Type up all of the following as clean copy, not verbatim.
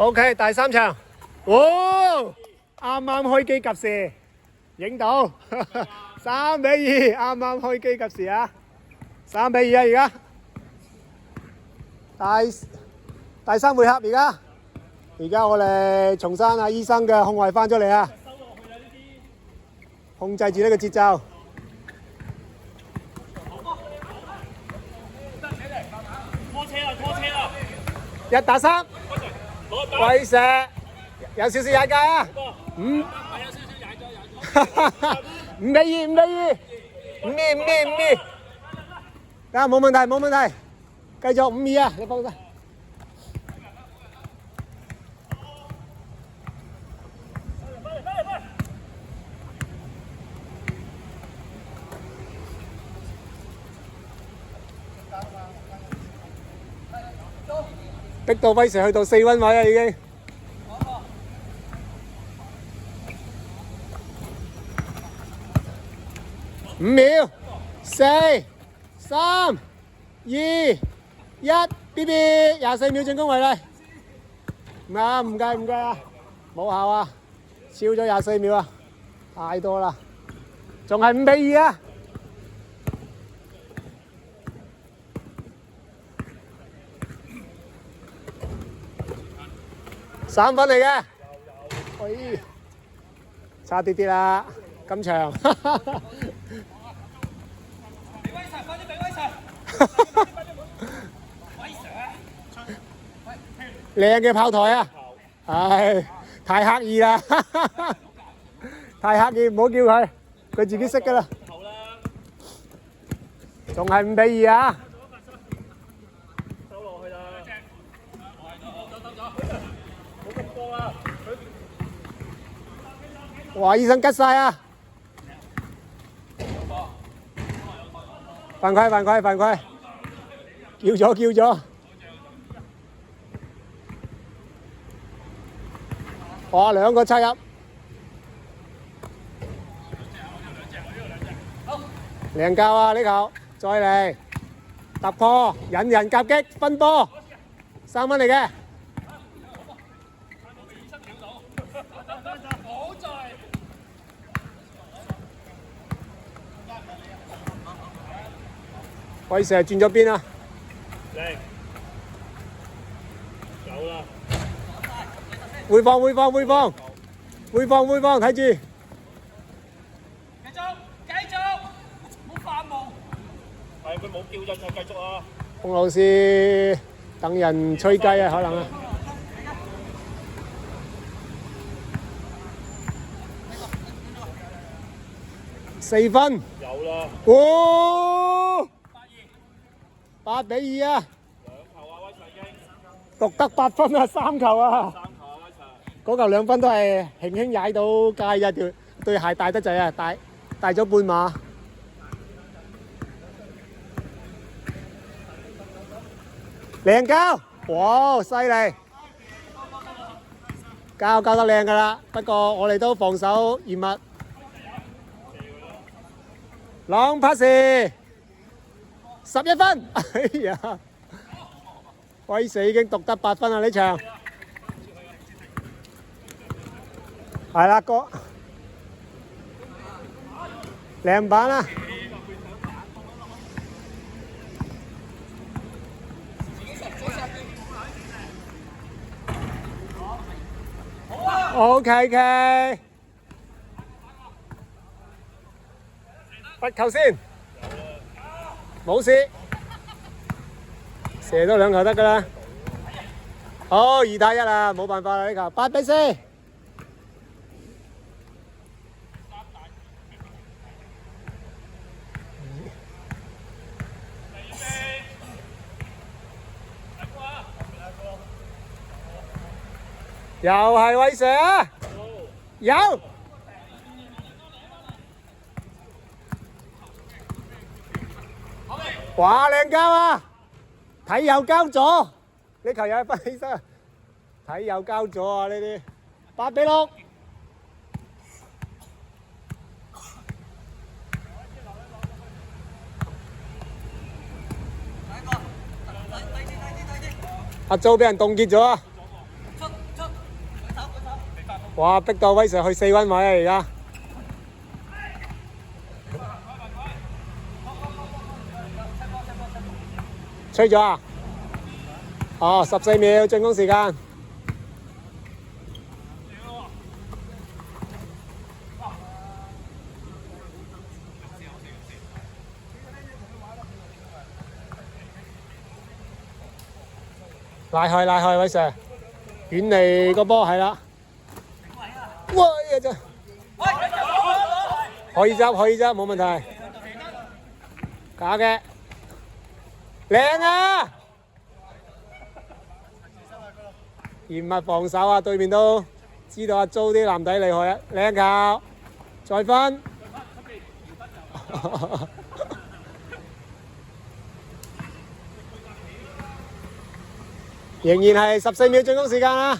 OK， 第三場，哇！啱啱開機及時，影到3-2，啱啱開機及時啊！3-2啊，而家第三回合而家我哋重新阿醫生嘅控衞翻咗嚟啊！控制住呢個節奏。1打3，威射有少少踩界啊！5-2，啊冇問題，繼續5-2啊！你放心。逼到威蛇去到4分位啊已經。5秒，4、3、2、1 ，BB 24秒進攻位啦。唔計啊，冇效啊，超咗24秒啊，太多啦，仲係5-2啊。3分嚟嘅，喂，差啲啦，今場。靚嘅炮台啊！唉，太刻意啦，太刻意，唔好叫佢，佢自己識噶啦。仲係5-2啊！哇！醫生吉晒啊！犯規，叫咗。哇！兩個插入，靚教啊呢球，再嚟突破，引人夾擊，分波，3分嚟嘅。威蛇轉咗邊啊？走啦！回放，睇住。繼續，唔好發夢。係佢冇叫就繼續啊！洪老師等人吹雞啊，可能啊。4分。有啦。哇！8-2啊！獨得8分啊，3球啊！嗰球2分都係輕輕踩到界啊，對鞋大得滯啊，大咗半碼。靚交，哇，犀利！交得靚噶啦，不過我哋都防守嚴密。Long pass 11分，哎呀！威蛇已經獨得8分啦呢場。係啦，哥，靚板啦。OK，罰球先，冇事，射多2球得㗎啦。好，2-1啦，冇辦法啦呢球，8-4。又係威蛇啊！有，哇靚交啊！睇右交咗，呢球又係分起身，睇右交咗啊！呢啲8-6。阿周俾人凍結咗啊！哇！逼到威 Sir 去4分位啊！而家吹咗啊！哦，14秒進攻時間。拉開威 Sir， 遠離個波係啦。哇！呀真可以執冇問題。假嘅，靚啊！嚴密防守啊！對面都知道阿租啲男仔厲害啊！靚球，再分。仍然係14秒進攻時間啊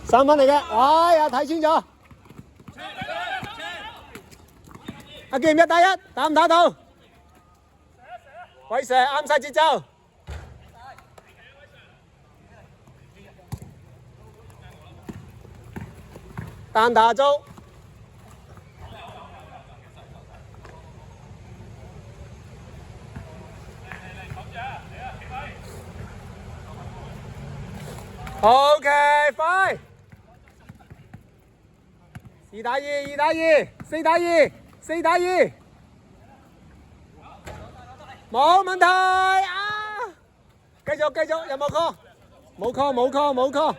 ！3分嚟嘅，哎呀睇穿咗。阿健1打1，打唔打到？威 Sir 啱晒節奏。單打租。OK， 快！2打2，2打2，4打2，4打2，冇問題啊！繼續，有冇 call？ 冇 call。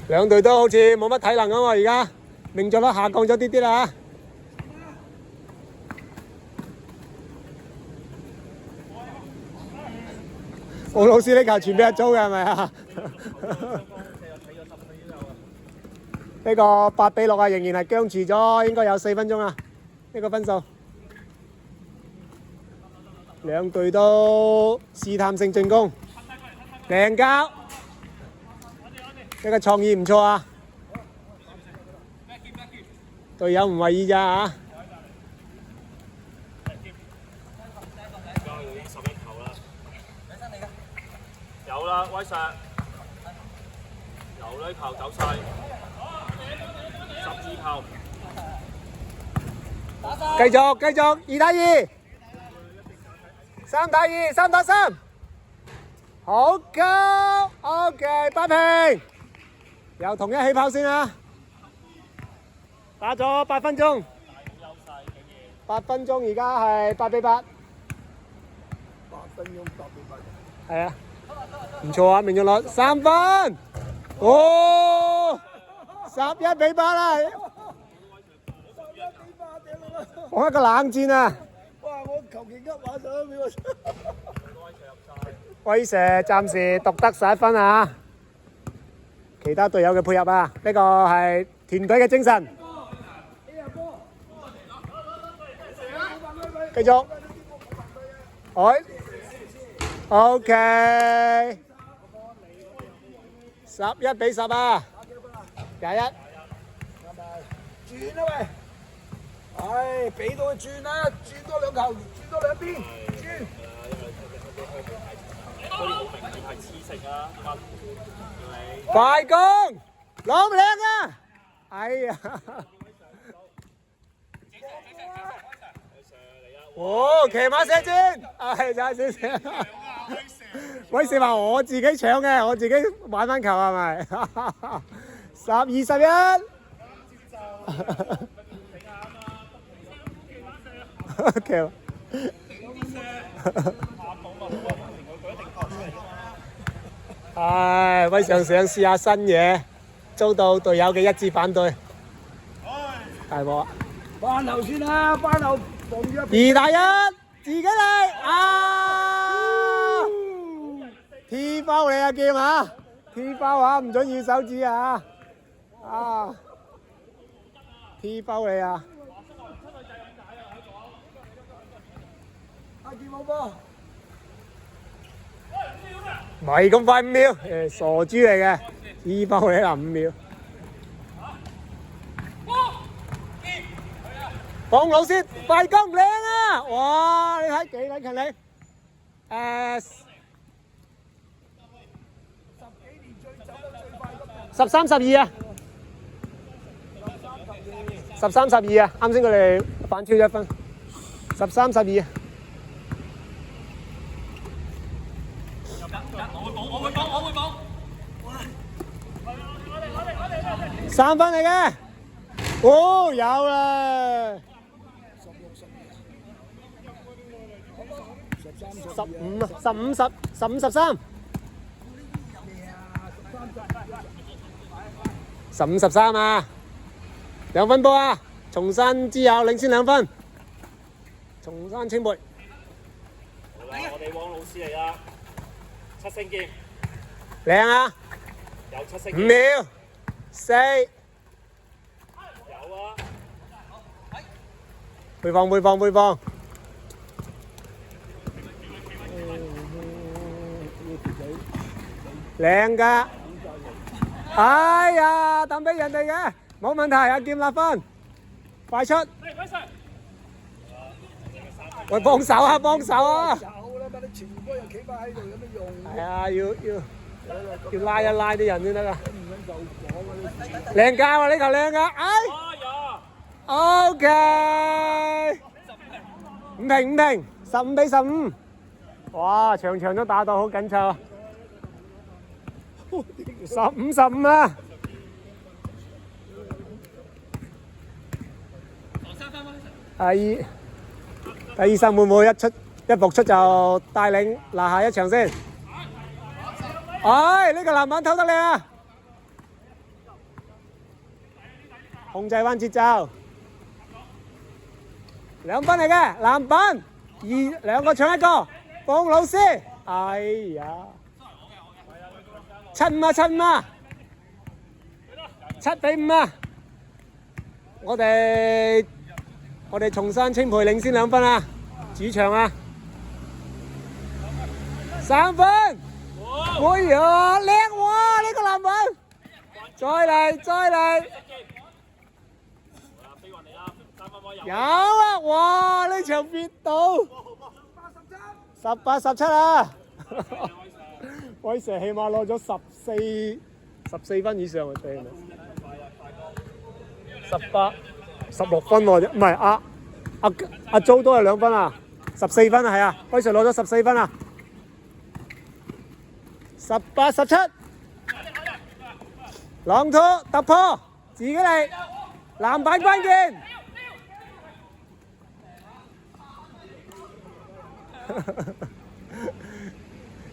兩隊都好似冇乜體能啊嘛，而家命中率下降咗啲啲啦。奧老師呢球傳俾阿租嘅係咪啊？呢個8-6啊，仍然係僵持咗，應該有4分鐘啊，呢個分數。兩隊都試探性進攻，靚交，呢個創意唔錯啊！隊友唔為意咋嚇？有啦，威實，有呢球走晒，10字球，繼續，2打2。3打2，3打3，好高 ，OK， 扳平，又同一起跑線啊！打咗8分鐘，8分鐘而家係8-8。8分鐘8-8。係啊，唔錯啊，命中率3分，哦，11-8啦，我一個冷戰啊！我求其噏話想俾我。威 Sir 暫時獨得11分啊！其他隊友嘅配合啊，呢個係團隊嘅精神。繼續。OK。11-10啊！21。轉啊喂！唉，俾到佢轉啦，轉多2球，轉多2邊，轉。快攻，攞唔靚啊！哎呀！哦，騎馬射箭，係就係射箭。威 Sir 話我自己搶嘅，我自己玩翻球係咪？12-11。OK。唉，威 Sir 想試下新嘢，遭到隊友嘅一致反對。大鑊！班頭先啦，班頭防住2打1，自己嚟啊 ！T 包你啊劍啊 ！T 包啊，唔准要手指啊！啊 ！T 包你啊！阿劍冇波。唔係咁快5秒，誒傻豬嚟嘅，醫包你啦5秒。放老師，快攻靚啊！哇，你睇幾撚勤力？13、12啊！13、12啊！啱先佢哋反超1分，13、12啊！我會補。3分嚟嘅，哦有啦，15啊，15、10、15、13。15、13啊，2分波啊！松山之友領先2分，松山青梅。好啦，我哋汪老師嚟啦，7星劍，靚啊！有7星5劍，秒，4，有啊，回放。靚㗎！哎呀，抌俾人哋嘅，冇問題，阿劍立分，快出！喂，幫手啊！有啦，乜你全部又企翻喺度有咩用？係啊，要拉一拉啲人先得㗎。靚教啊！呢球靚㗎，哎，OK，五平，15比15，哇，場場都打到好緊湊啊！15、15啊！第二生會唔會一復出就帶領拿下一場先？哎，呢個籃板偷得靚啊！控制翻節奏，2分嚟嘅籃板，2個搶1個，馮老師，哎呀，7-5啊，7比5啊！我哋松山青培領先2分啊，主場啊，3分，哎呀，叻喎呢個籃板，再嚟，有啊，哇呢場別到18-17啊，威蛇起碼攞咗14分以上啊，對咪？16分喎，唔係阿租都係2分啊，14分啊，係啊，威蛇攞咗14分啊，18-17，朗圖突破，自己嚟，籃板關鍵，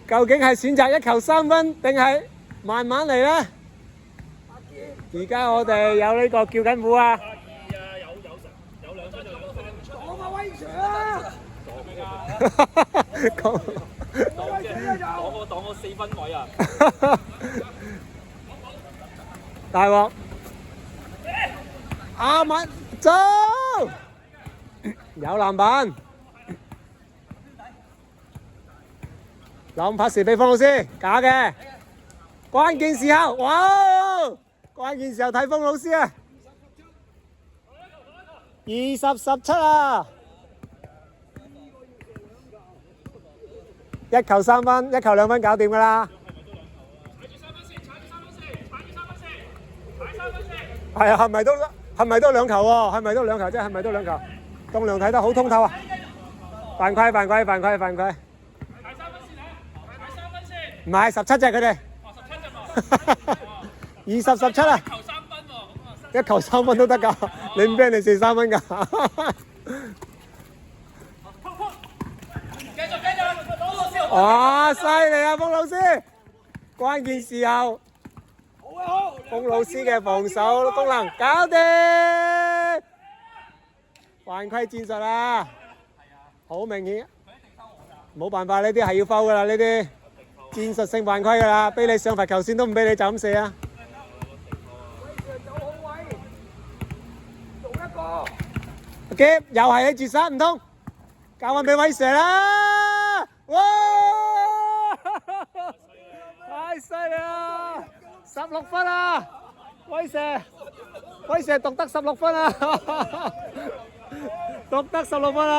究竟係選擇1球3分，定係慢慢嚟呢？而家我哋有呢個叫緊鼓啊！有2分就有分。擋啊威 Sir 啊！擋我4分位啊！大鑊！阿文走，有籃板，諗拍時俾方老師，假嘅，關鍵時候，哇！關鍵時候睇方老師啊，20-17啊！1球3分，1球2分搞掂㗎啦。係啊，係咪都2球喎？係咪都2球啫？係咪都2球？棟梁睇得好通透啊！犯規！唔係17隻佢哋。20-17啊！1球3分都得㗎，你唔俾人哋射3分㗎。哇！犀利啊，馮老師！關鍵時候，馮老師嘅防守功能搞掂，犯規戰術啊！好明顯，冇辦法，呢啲係要 foul 㗎啦，呢啲戰術性犯規㗎啦，俾你上罰球線都唔俾你就咁射啊！夾又係你絕殺唔通，交翻俾威蛇啦！哇！犀利啊！16分啊！威蛇獨得16分啊！獨得16分啊！